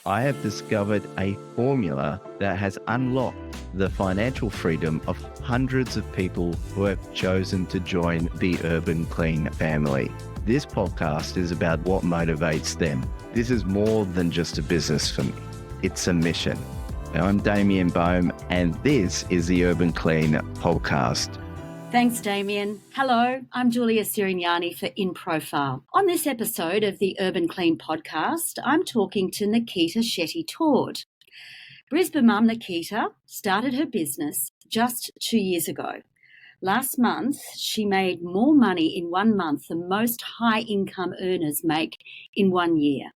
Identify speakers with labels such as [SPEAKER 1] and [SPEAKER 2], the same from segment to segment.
[SPEAKER 1] I have discovered a formula that has unlocked the financial freedom of hundreds of people who have chosen to join the Urban Clean family. This podcast is about what motivates them. This is more than just a business for me. It's a mission. I'm Damien Bohm, and this is the Urban Clean podcast.
[SPEAKER 2] Thanks, Damien. Hello, I'm Julia Sirignani for In Profile. On this episode of the Urban Clean podcast, I'm talking to Nikita Shetty-Tawde. Brisbane mum Nikita started her business just 2 years ago. Last month, she made more money in 1 month than most high-income earners make in 1 year.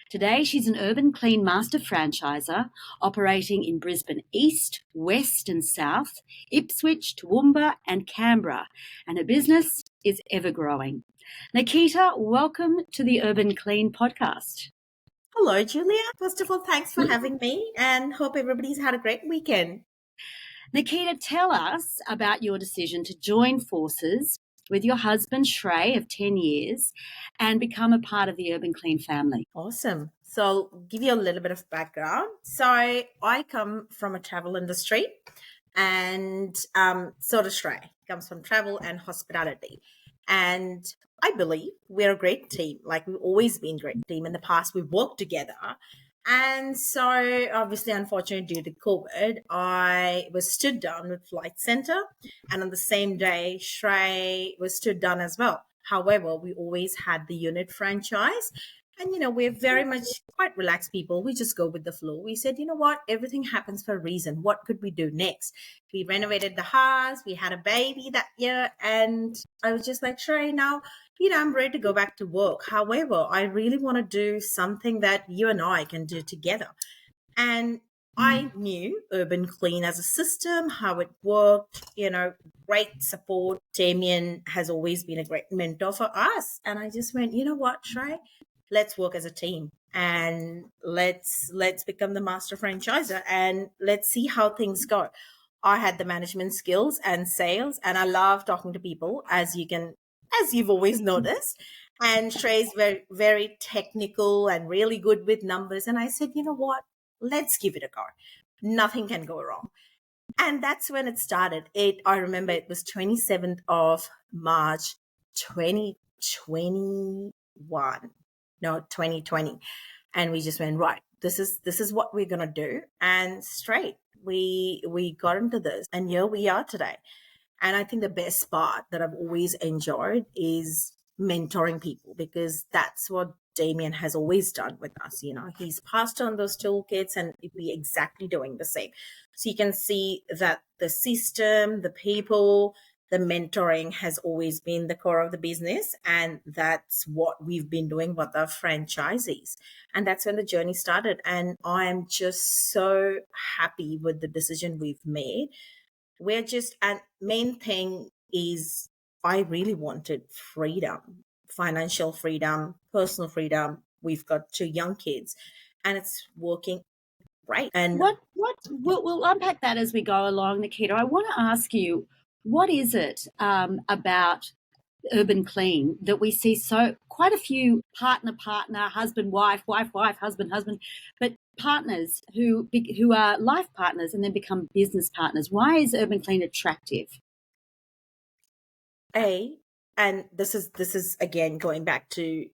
[SPEAKER 2] Today, she's an Urban Clean master franchiser operating in Brisbane East, West and South, Ipswich, Toowoomba and Canberra, and her business is ever growing. Nikita, welcome to the Urban Clean podcast.
[SPEAKER 3] Hello, Julia. First of all, thanks for having me and hope everybody's had a great weekend.
[SPEAKER 2] Nikita, tell us about your decision to join forces with your husband, Shrey, of 10 years, and become a part of the Urban Clean family.
[SPEAKER 3] Awesome. So I'll give you a little bit of background. So I come from a travel industry and so does Shrey. Comes from travel and hospitality. And I believe we're a great team. Like we've always been a great team. In the past, we've worked together. And so obviously, unfortunately, due to COVID, I was stood down with Flight Centre. And on the same day, Shrey was stood down as well. However, we always had the unit franchise. And, we're very much quite relaxed people. We just go with the flow. We said, you know what? Everything happens for a reason. What could we do next? We renovated the house. We had a baby that year. And I was just like, Shrey, now, I'm ready to go back to work. However, I really want to do something that you and I can do together. And I knew Urban Clean as a system, how it worked, great support. Damien has always been a great mentor for us. And I just went, you know what, Shrey? Let's work as a team and let's become the master franchisor and let's see how things go. I had the management skills and sales, and I love talking to people, as you've always noticed. And Shrey's very, very technical and really good with numbers. And I said, you know what? Let's give it a go. Nothing can go wrong. And that's when it started. I remember it was 27th of March, 2021. 2020. And we just went, right, this is what we're going to do. And straight, we got into this. And here we are today. And I think the best part that I've always enjoyed is mentoring people, because that's what Damien has always done with us. He's passed on those toolkits and we're exactly doing the same. So you can see that the system, the people, the mentoring has always been the core of the business. And that's what we've been doing with our franchisees. And that's when the journey started. And I'm just so happy with the decision we've made. And main thing is I really wanted freedom, financial freedom, personal freedom. We've got 2 young kids and it's working great. And
[SPEAKER 2] we'll unpack that as we go along, Nikita. I want to ask you, what is it about Urban Clean that we see quite a few partner, husband, wife, husband, but partners who are life partners and then become business partners? Why is Urban Clean attractive?
[SPEAKER 3] And this is again going back to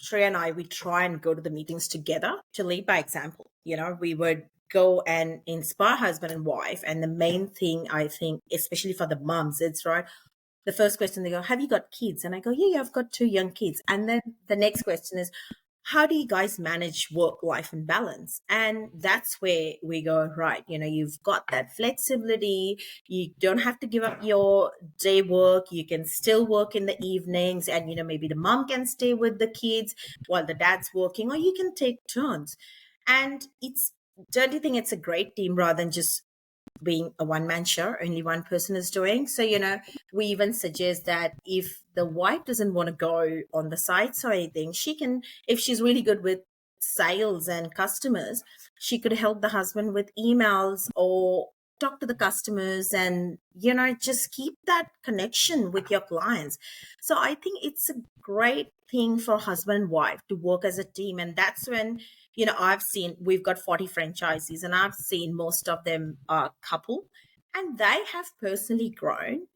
[SPEAKER 3] Shrey and I, we try and go to the meetings together to lead by example. We would go and inspire husband and wife. And the main thing, I think, especially for the moms, it's right. The first question, they go, have you got kids? And I go, yeah, I've got 2 young kids. And then the next question is, how do you guys manage work, life and balance? And that's where we go, right. You've got that flexibility. You don't have to give up your day work. You can still work in the evenings and, maybe the mom can stay with the kids while the dad's working, or you can take turns. And don't you think it's a great team rather than just being a one-man show, only one person is doing? So, we even suggest that if the wife doesn't want to go on the side or anything, she can, if she's really good with sales and customers, she could help the husband with emails or talk to the customers and, just keep that connection with your clients. So I think it's a great thing for husband and wife to work as a team. And that's when we've got 40 franchisees, and I've seen most of them are couple, and they have personally grown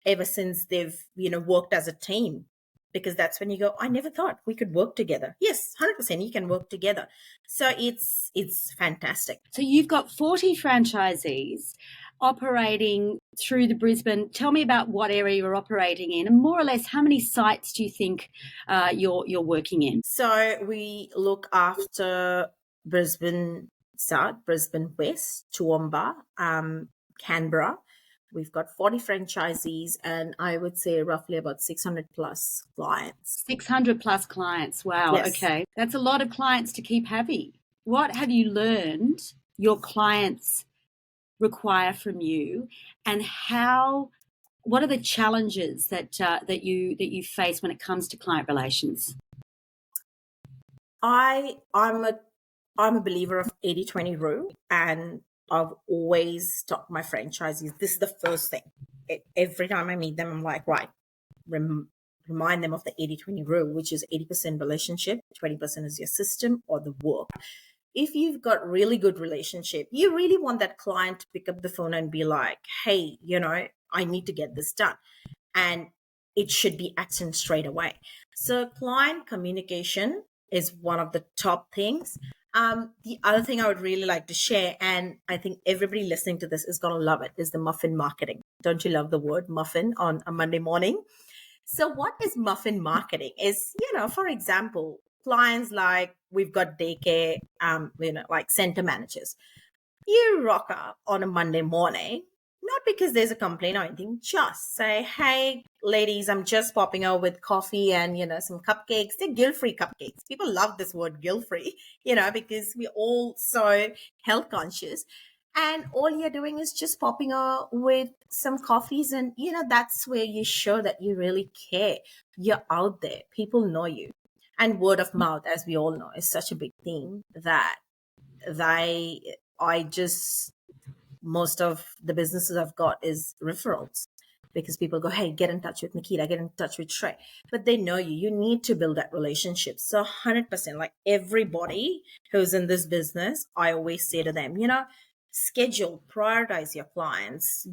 [SPEAKER 3] ever since they've, worked as a team. Because that's when you go, I never thought we could work together. Yes, 100% you can work together. So it's fantastic.
[SPEAKER 2] So you've got 40 franchisees operating through the Brisbane. Tell me about what area you're operating in, and more or less how many sites do you think you're working in?
[SPEAKER 3] So we look after Brisbane South, Brisbane West, Toowoomba, Canberra. We've got 40 franchisees, and I would say roughly about 600 plus clients.
[SPEAKER 2] 600 plus clients. Wow.
[SPEAKER 3] Yes.
[SPEAKER 2] Okay. That's a lot of clients to keep happy. What have you learned your clients require from you, and what are the challenges that you face when it comes to client relations?
[SPEAKER 3] I'm a believer of 80-20 rule, and I've always taught my franchisees this is the first thing. Every time I meet them, I'm like, right, remind them of the 80-20 rule, which is 80% relationship, 20% is your system or the work. If you've got really good relationship, you really want that client to pick up the phone and be like, hey, I need to get this done. And it should be action straight away. So client communication is one of the top things. The other thing I would really like to share, and I think everybody listening to this is going to love it, is the muffin marketing. Don't you love the word muffin on a Monday morning? So what is muffin marketing is, for example, clients like we've got daycare, like center managers. You rock up on a Monday morning, not because there's a complaint or anything, just say, hey, ladies, I'm just popping out with coffee and, some cupcakes. They're guilt-free cupcakes. People love this word guilt-free, because we're all so health conscious. And all you're doing is just popping out with some coffees. And, that's where you show that you really care. You're out there. People know you. And word of mouth, as we all know, is such a big thing that most of the businesses I've got is referrals, because people go, hey, get in touch with Nikita, get in touch with Shrey. But they know you. You need to build that relationship. So 100%, like everybody who's in this business, I always say to them, schedule, prioritize your clients,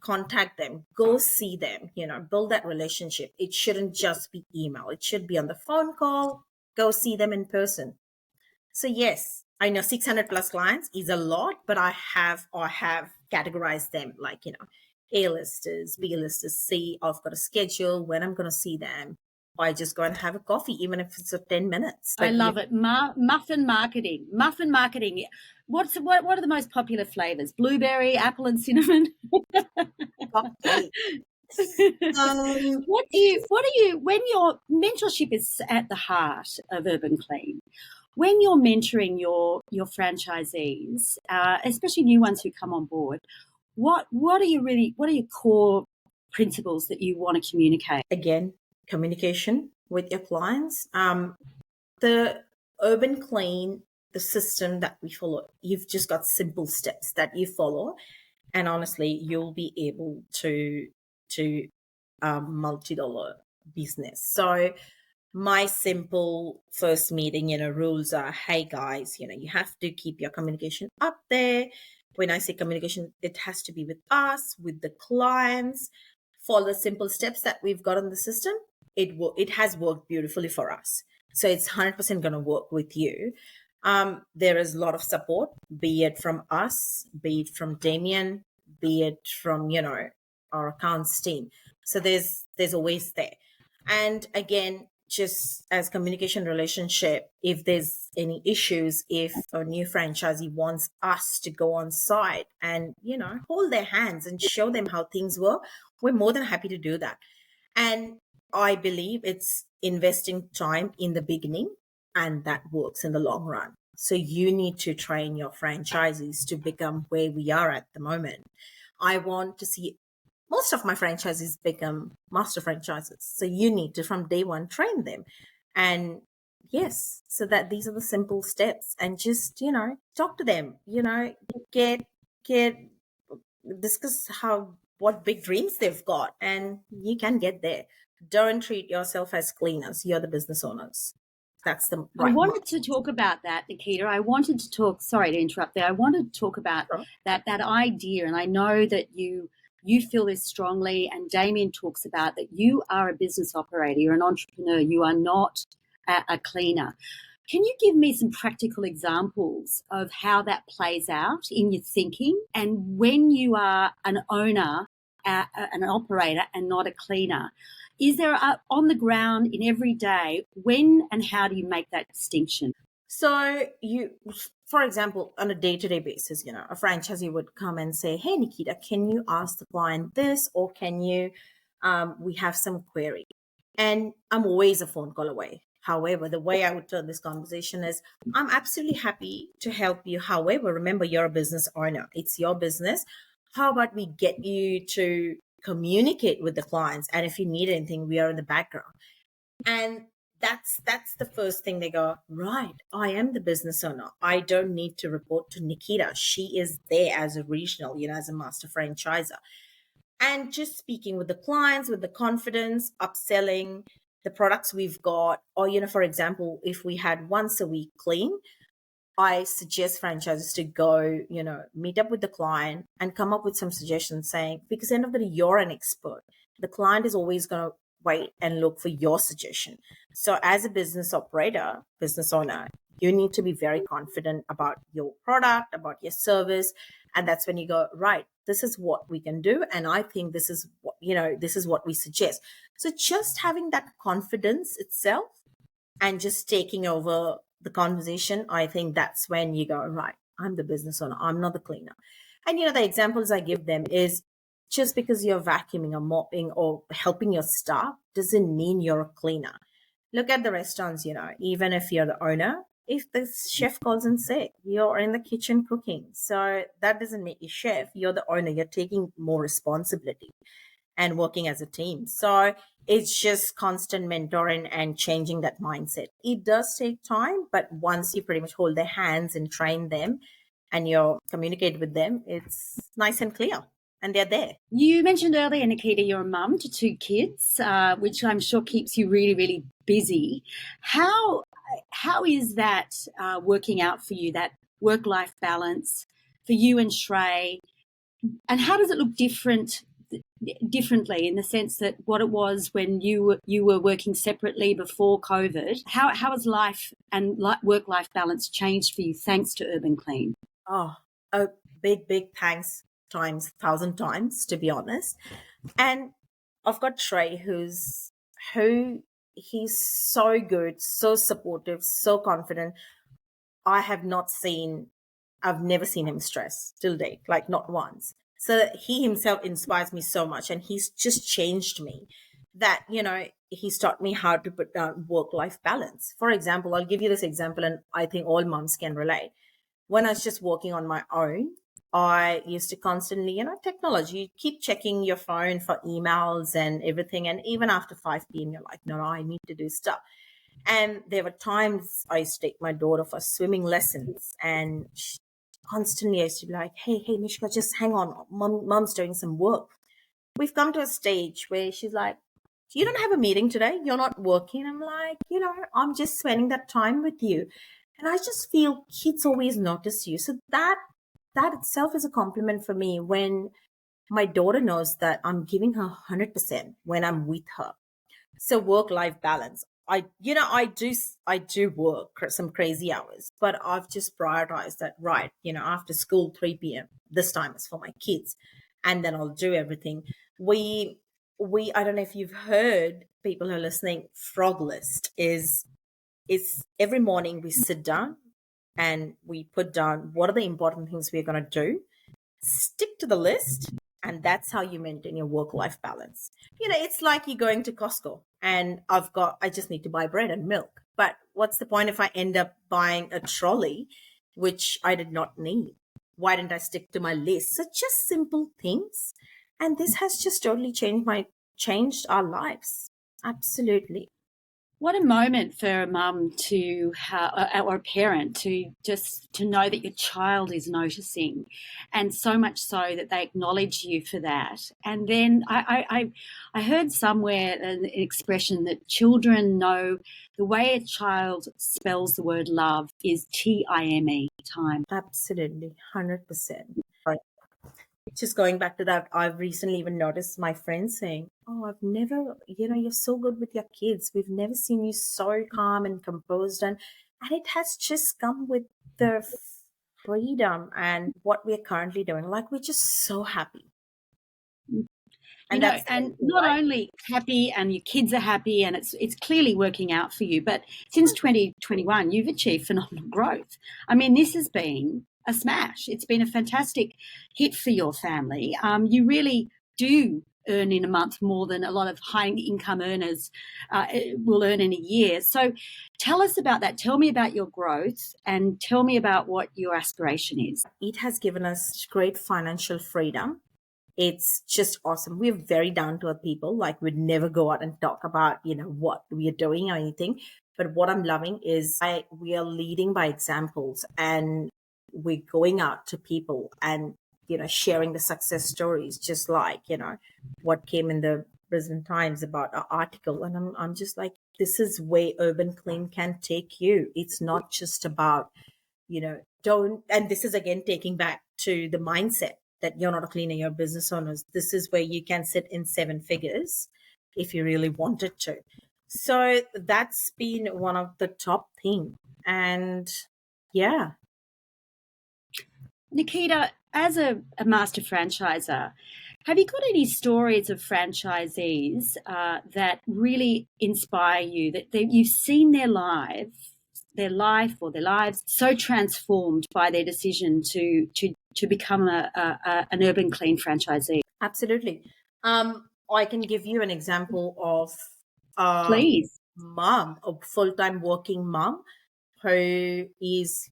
[SPEAKER 3] contact them, go see them, build that relationship. It shouldn't just be email. It should be on the phone call, go see them in person. So yes, I know 600 plus clients is a lot, but I have categorized them like, A-listers, B-listers, C. I've got a schedule when I'm going to see them. I just go and have a coffee, even if it's for 10 minutes.
[SPEAKER 2] I love it. Muffin marketing. What are the most popular flavors? Blueberry, apple, and cinnamon. What do you when your mentorship is at the heart of Urban Clean? When you're mentoring your franchisees, especially new ones who come on board, what are your core principles that you want to communicate?
[SPEAKER 3] Again, communication with your clients. The Urban Clean, the system that we follow, you've just got simple steps that you follow, and honestly, you'll be able to multi-dollar business. So my simple first meeting, rules are, hey guys, you have to keep your communication up there. When I say communication, it has to be with us, with the clients. Follow the simple steps that we've got on the system. It has worked beautifully for us. So it's 100% going to work with you. There is a lot of support, be it from us, be it from Damien, be it from, our accounts team. So there's always there. And again, just as communication relationship, if there's any issues, if a new franchisee wants us to go on site and, hold their hands and show them how things work, we're more than happy to do that. And I believe it's investing time in the beginning, and that works in the long run. So you need to train your franchisees to become where we are at the moment. I want to see most of my franchisees become master franchises. So you need to, from day one, train them. And yes, so that these are the simple steps, and just, talk to them, discuss what big dreams they've got, and you can get there. Don't treat yourself as cleaners. You're the business owners. that's the
[SPEAKER 2] I
[SPEAKER 3] right
[SPEAKER 2] wanted to
[SPEAKER 3] mindset.
[SPEAKER 2] talk about that, Nikita. I wanted to talk, sorry to interrupt there. I wanted to talk about
[SPEAKER 3] Sure.
[SPEAKER 2] that idea. And I know that you feel this strongly, and Damien talks about that you are a business operator, you're an entrepreneur, you are not a cleaner. Can you give me some practical examples of how that plays out in your thinking, and when you are an owner, an operator, and not a cleaner? Is there on the ground in every day, when and how do you make that distinction?
[SPEAKER 3] So for example, on a day-to-day basis, a franchisee would come and say, "Hey, Nikita, can you ask the client this, or can you, we have some query." And I'm always a phone call away. However, the way I would turn this conversation is, I'm absolutely happy to help you. However, remember, you're a business owner. It's your business. How about we get you to communicate with the clients? And if you need anything, we are in the background. And that's the first thing. They go, right, I am the business owner. I don't need to report to Nikita. She is there as a regional, as a master franchiser. And just speaking with the clients with the confidence, upselling the products we've got. Or, for example, if we had once a week clean, I suggest franchises to go, meet up with the client and come up with some suggestions, saying, because at the end of the day, you're an expert. The client is always going to wait and look for your suggestion. So as a business operator, business owner, you need to be very confident about your product, about your service. And that's when you go, right, this is what we can do. And I think this is what, this is what we suggest. So just having that confidence itself and just taking over the conversation, I think that's when you go, right, I'm the business owner, I'm not the cleaner. And, the examples I give them is, just because you're vacuuming or mopping or helping your staff doesn't mean you're a cleaner. Look at the restaurants, even if you're the owner, if the chef calls in sick, you're in the kitchen cooking. So that doesn't make you chef. You're the owner. You're taking more responsibility and working as a team. So it's just constant mentoring and changing that mindset. It does take time, but once you pretty much hold their hands and train them and you communicate with them, it's nice and clear. And they're there.
[SPEAKER 2] You mentioned earlier, Nikita, you're a mum to 2 kids, which I'm sure keeps you really, really busy. How is that working out for you, that work-life balance for you and Shrey? And how does it look differently in the sense that what it was when you were working separately before COVID? How has life and work-life balance changed for you thanks to Urban Clean?
[SPEAKER 3] Oh, a big thanks times 1,000 times, to be honest. And I've got Shrey, he's so good, so supportive, so confident. I've never seen him stressed till date, like not once. So he himself inspires me so much, and he's just changed me that, he's taught me how to put down work-life balance. For example, I'll give you this example, and I think all moms can relate. When I was just working on my own, I used to constantly, technology, you keep checking your phone for emails and everything. And even after 5 p.m., you're like, no, I need to do stuff. And there were times I used to take my daughter for swimming lessons, and constantly I used to be like, hey, Mishka, just hang on. Mom's doing some work. We've come to a stage where she's like, you don't have a meeting today. You're not working. I'm like, I'm just spending that time with you. And I just feel kids always notice you. So that itself is a compliment for me when my daughter knows that I'm giving her 100% when I'm with her. So work-life balance. I do work some crazy hours, but I've just prioritized that, right, after school, 3 p.m., this time is for my kids. And then I'll do everything. We, I don't know if you've heard, people who are listening, Frog List is every morning we sit down and we put down what are the important things we're going to do, stick to the list, and that's how you maintain your work-life balance. It's like you're going to Costco and I just need to buy bread and milk. But what's the point if I end up buying a trolley, which I did not need? Why didn't I stick to my list? So just simple things. And this has just totally changed our lives. Absolutely.
[SPEAKER 2] What a moment for a mum to or a parent to just to know that your child is noticing, and so much so that they acknowledge you for that. And then I heard somewhere an expression that children know the way a child spells the word love is time, time.
[SPEAKER 3] Absolutely, 100%. Right. Just going back to that, I've recently even noticed my friends saying, "Oh, I've never, you're so good with your kids. We've never seen you so calm and composed." And it has just come with the freedom and what we're currently doing. Like, we're just so happy.
[SPEAKER 2] You
[SPEAKER 3] And
[SPEAKER 2] know,
[SPEAKER 3] that's the
[SPEAKER 2] and
[SPEAKER 3] main thing,
[SPEAKER 2] not
[SPEAKER 3] right?
[SPEAKER 2] only happy and your kids are happy and it's clearly working out for you, but since 2021 you've achieved phenomenal growth. I mean, this has been a smash. It's been a fantastic hit for your family. You really do earn in a month more than a lot of high income earners will earn in a year. So tell us about that. Tell me about your growth and tell me about what your aspiration is.
[SPEAKER 3] It has given us great financial freedom. It's just awesome. We're very down to earth people. Like, we'd never go out and talk about, what we are doing or anything. But what I'm loving is we are leading by examples, and we're going out to people and, sharing the success stories, just like, what came in the Brisbane Times about our article. And I'm just like, this is where Urban Clean can take you. It's not just about, and this is again taking back to the mindset that you're not a cleaner, you're a business owner. This is where you can sit in seven figures if you really wanted to. So that's been one of the top things. And yeah.
[SPEAKER 2] Nikita, as a master franchiser, have you got any stories of franchisees that really inspire you, that you've seen their life or their lives so transformed by their decision to become an Urban Clean franchisee?
[SPEAKER 3] Absolutely. I can give you an example of a
[SPEAKER 2] Please.
[SPEAKER 3] mom, a full-time working mom who is,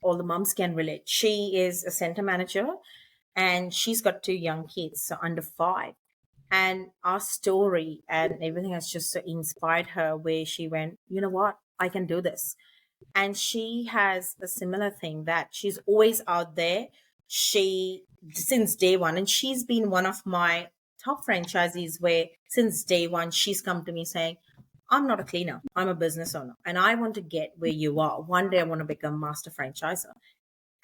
[SPEAKER 3] all the moms can relate. She is a center manager and she's got two young kids, so under 5. And our story and everything has just so inspired her, where she went, you know what, I can do this. And she has a similar thing that she's always out there. She, since day one, and she's been one of my top franchisees where since day one, she's come to me saying, I'm not a cleaner, I'm a business owner, and I want to get where you are. One day I want to become master franchisor.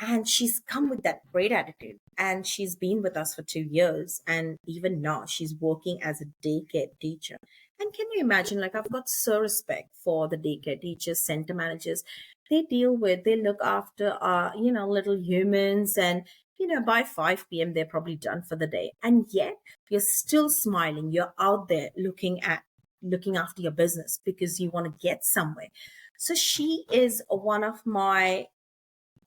[SPEAKER 3] And she's come with that great attitude. And she's been with us for 2 years. And even now, she's working as a daycare teacher. And can you imagine, like, I've got so respect for the daycare teachers, center managers. They look after, little humans. And, by 5 p.m., they're probably done for the day. And yet, you're still smiling. You're out there looking after your business because you want to get somewhere. So she is one of my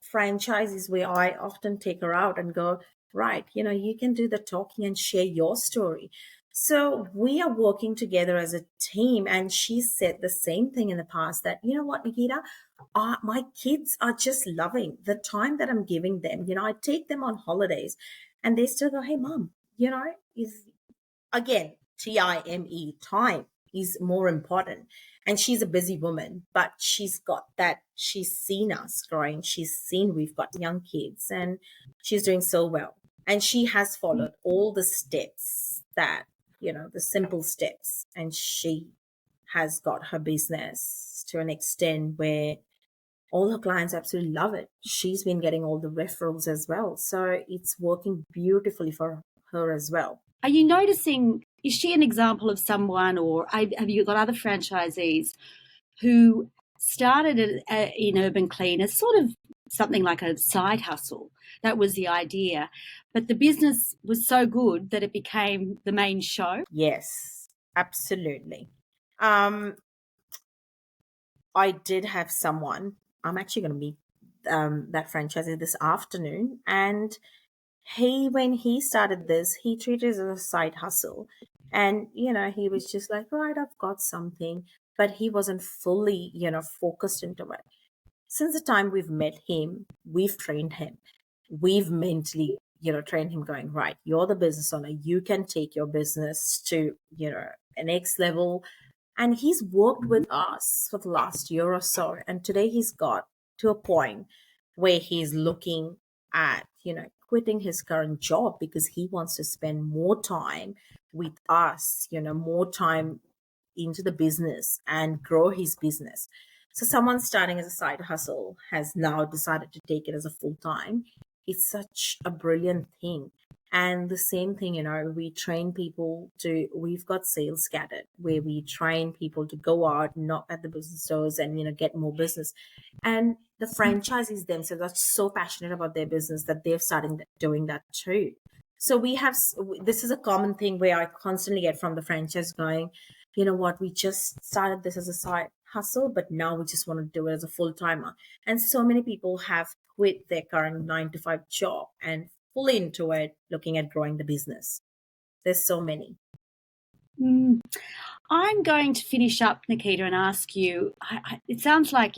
[SPEAKER 3] franchises where I often take her out and go, right, you can do the talking and share your story. So we are working together as a team. And she said the same thing in the past, that, you know what, Nikita, my kids are just loving the time that I'm giving them. I take them on holidays and they still go, hey, mom, is again, time is more important. And she's a busy woman, but she's got that. She's seen us growing. She's seen we've got young kids and she's doing so well. And she has followed all the steps the simple steps. And she has got her business to an extent where all her clients absolutely love it. She's been getting all the referrals as well. So it's working beautifully for her as well.
[SPEAKER 2] Are you noticing, is she an example of someone, or have you got other franchisees who started in Urban Clean as sort of something like a side hustle? That was the idea. But the business was so good that it became the main show?
[SPEAKER 3] Yes, absolutely. I did have someone, I'm actually going to meet that franchisee this afternoon. And when he started this, he treated it as a side hustle. And, he was just like, right, I've got something, but he wasn't fully, focused into it. Since the time we've met him, we've trained him. We've mentally, trained him going, right, you're the business owner. You can take your business to, a next level. And he's worked with us for the last year or so. And today he's got to a point where he's looking at, quitting his current job because he wants to spend more time with us, more time into the business and grow his business. So someone starting as a side hustle has now decided to take it as a full time. It's such a brilliant thing. And the same thing, we train people we've got sales scattered where we train people to go out, knock at the business doors and, get more business. And the franchisees themselves are so passionate about their business that they're starting doing that too. So this is a common thing where I constantly get from the franchise going, you know what, we just started this as a side hustle, but now we just want to do it as a full timer. And so many people have quit their current 9 to 5 job and fully into it, looking at growing the business. There's so many.
[SPEAKER 2] I'm going to finish up, Nikita, and ask you. It sounds like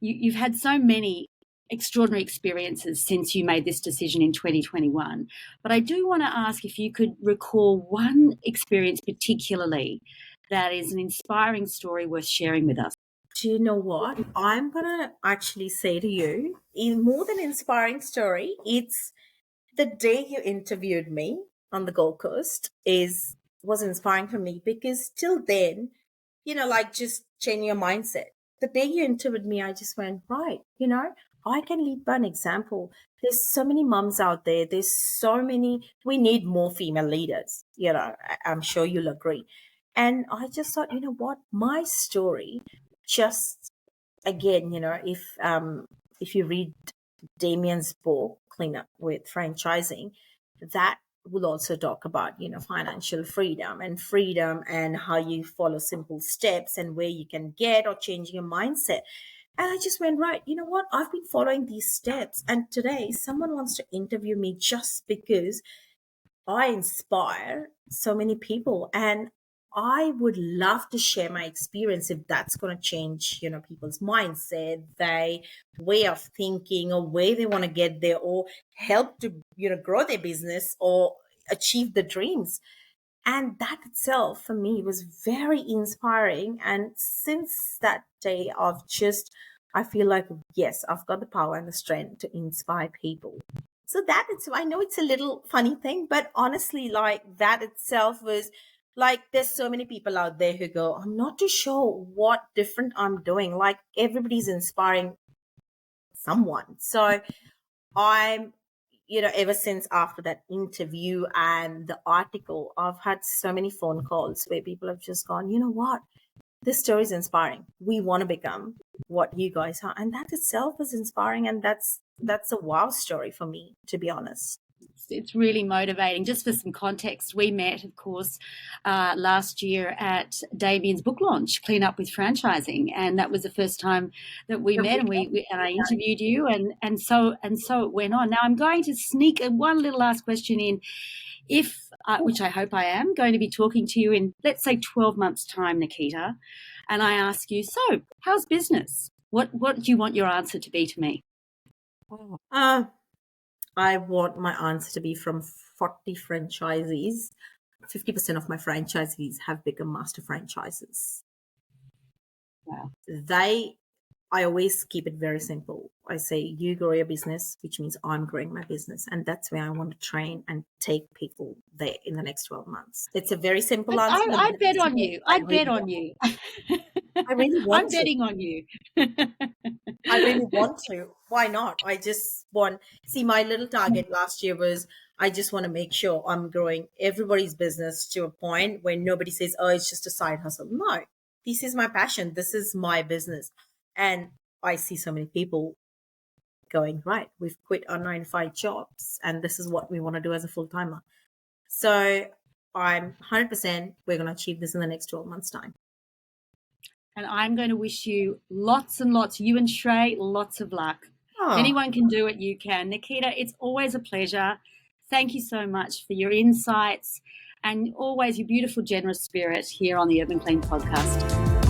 [SPEAKER 2] you've had so many extraordinary experiences since you made this decision in 2021. But I do want to ask if you could recall one experience particularly that is an inspiring story worth sharing with us.
[SPEAKER 3] Do you know what? I'm going to actually say to you, more than inspiring story, it's the day you interviewed me on the Gold Coast was inspiring for me because till then, just changing your mindset. The day you interviewed me, I just went, right, I can lead by an example. There's so many mums out there. We need more female leaders. I'm sure you'll agree. And I just thought, what? My story just, again, if you read Damien's book, Clean Up with Franchising, that will also talk about, financial freedom and how you follow simple steps and where you can get or changing your mindset. And I just went, right, you know what? I've been following these steps. And today someone wants to interview me just because I inspire so many people. And I would love to share my experience if that's going to change, people's mindset, their way of thinking or way they want to get there or help to, grow their business or achieve the dreams. And that itself for me was very inspiring. And since that day I feel like, yes, I've got the power and the strength to inspire people. So I know it's a little funny thing, but honestly, like that itself was like, there's so many people out there who go, I'm not too sure what different I'm doing. Like everybody's inspiring someone. So I'm, ever since after that interview and the article, I've had so many phone calls where people have just gone, you know what? This story is inspiring. We want to become what you guys are. And that itself is inspiring. And that's a wow story for me, to be honest.
[SPEAKER 2] It's really motivating. Just for some context, we met, of course, last year at Damien's book launch, Clean Up with Franchising, and that was the first time that we met. And I interviewed you, and so it went on. Now I'm going to sneak one little last question in, which I hope I am going to be talking to you in, let's say, 12 months' time, Nikita, and I ask you, so how's business? What do you want your answer to be to me?
[SPEAKER 3] I want my answer to be from 40 franchisees. 50% of my franchisees have become master franchises.
[SPEAKER 2] Wow.
[SPEAKER 3] I always keep it very simple. I say, you grow your business, which means I'm growing my business. And that's where I want to train and take people there in the next 12 months. It's a very simple answer.
[SPEAKER 2] I bet on you. I bet on you.
[SPEAKER 3] I really want to.
[SPEAKER 2] I'm betting on you.
[SPEAKER 3] I really want to. Why not? I just my little target last year was I just want to make sure I'm growing everybody's business to a point where nobody says, oh, it's just a side hustle. No, this is my passion. This is my business. And I see so many people going, right, we've quit our 9 to 5 jobs and this is what we want to do as a full-timer. So I'm 100% we're going to achieve this in the next 12 months' time.
[SPEAKER 2] And I'm going to wish you lots and lots, you and Shrey, lots of luck. If anyone can do it, you can. Nikita, it's always a pleasure. Thank you so much for your insights and always your beautiful, generous spirit here on the Urban Clean podcast.